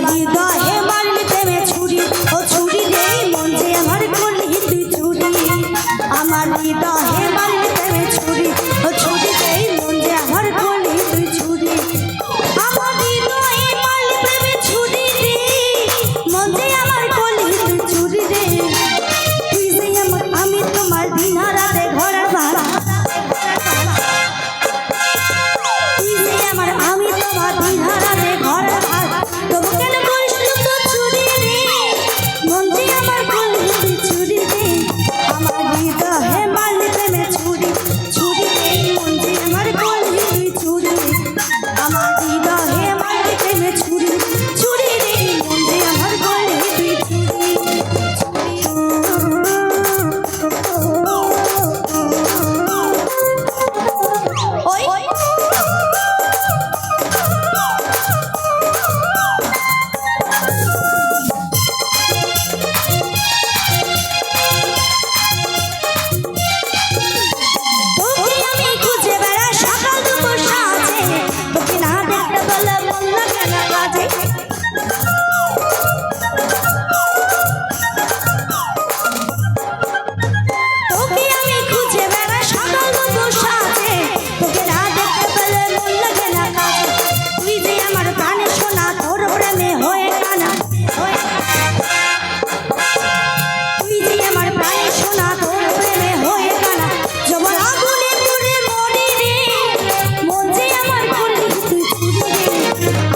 হৃদয়ে মারলি প্রেমে ছুরি ও ছুরি রে মন যে আমার করলি তুই চুরি আমার হৃদয়ে মারলি প্রেমে ছুরি ও ছুরি রে মন যে আমার করলি তুই চুরি আমার হৃদয়ে মারলি প্রেমে ছুরি রে মন যে আমার করলি তুই চুরি রে তুই যে আমার আমি তোমার দিন রাতে ঘোড়া ভাড়া তুই যে আমার আমি তোমার দিন রাতে ঘোড়া ভাড়া তবু কেন করিস তো চুরি রে মন যে আমার করলি তুই চুরি রে আমার হৃদয়ে মারলি প্রেমে ছুরি ছুরি রে মন যে আমার করলি তুই চুরি আমার হৃদয়ে মারলি প্রেমে ছুরি ছুরি রে মন যে আমার করলি তুই চুরি ওই তোকে আমি খুঁজে বেড়াই সকাল দুপুর সাজে তোকে না দেখতে বলে মন লাগে না কাজে তোকে আমি খুঁজে বেড়াই সকাল দুপুর সাজে তোকে না দেখতে বলে মন লাগে না কাজে তুই যে আমার প্রাণের সোনা তোর প্রেমে হয়ে কানা তুই যে আমার প্রাণের সোনা তোর প্রেমে হয়ে কানা যেমন আগুনে পুড়ে মরি রে মন যে আমার করলি তুই চুরি রে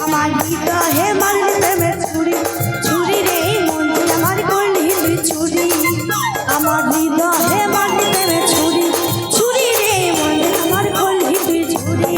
আমার হৃদয়ে মারলি প্রেমে ছুরি ছুরি রে মন যে আমার করলি তুই চুরি আমার হৃদয়ে মারলি প্রেমে ছুরি ছুরি রে মন যে আমার করলি তুই চুরি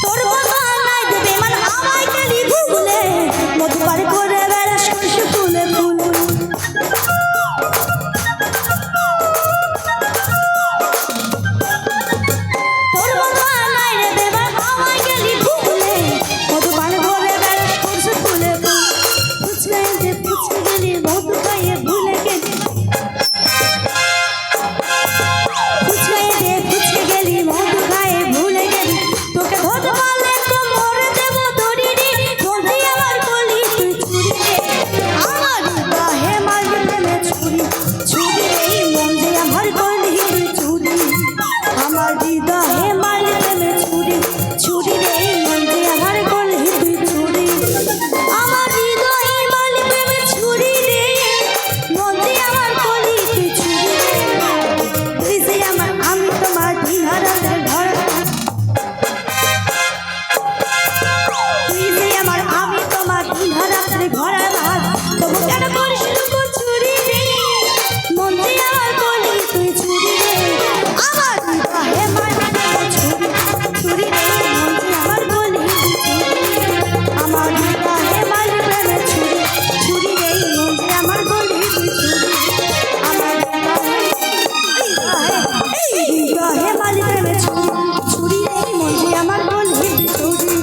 তোর মতো নাই দেবে মান আমায় গেলি ভুলে মধুবার করে বেড়াস খুশি ফুলে ফুলে তোর মতো নাই দেবে মান আমায় গেলি ভুলে মধুবার করে বেড়াস খুশি ফুলে ফুচকে যে ফুচকে গেলি মধু খাইয়ে ভুলে গেলি ফুচকে যে ফুচকে গেলি মধু খাইয়ে ভুলে গেলি তোকে ধরতে পারলে তো মরে দেবো দড়ি রে মন যে আমার করলি তুই চুরি রে আমার হৃদয়ে মারলি প্রেমে ছুরি ছুরি রে মন যে আমার করলি তুই চুরি আমার হৃদয়ে মারলি প্রেমে ছুরি ছুরি রে মন যে আমার করলি তুই চুরি আমার হৃদয়ে মারলি প্রেমে ছুরি রে মন যে আমার করলি তুই চুরি রে তুই যে আমার আমি তোমার দিন রাতে ঘোড়া তুই যে আমার আমি তোমার দিন রাতে ঘোড়া ভাত তবু কেন করিস তো চুরি রে মন যে আমার করলি তুই চুরি রে আমার হৃদয়ে মারলি প্রেমে ছুরি ছুরি রে মন যে আমার করলি তুই চুরি আমার হৃদয়ে মারলি প্রেমে ছুরি ছুরি রে মন যে আমার করলি তুই চুরি আমার হৃদয়ে মারলি প্রেমে ছুরি ছুরি রে মন যে আমার করলি তুই চুরি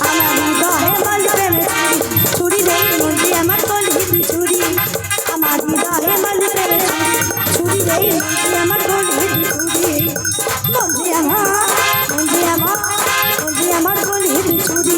আমার হৃদয়ে মারলি প্রেমে ছুরি ছুরি রে মন যে আমার করলি তুই চুরি আমার হৃদয়ে মারলি প্রেমে ছুরি রে মন যে আমার করলি তুই চুরি মন যে আমার করলি তুই চুরি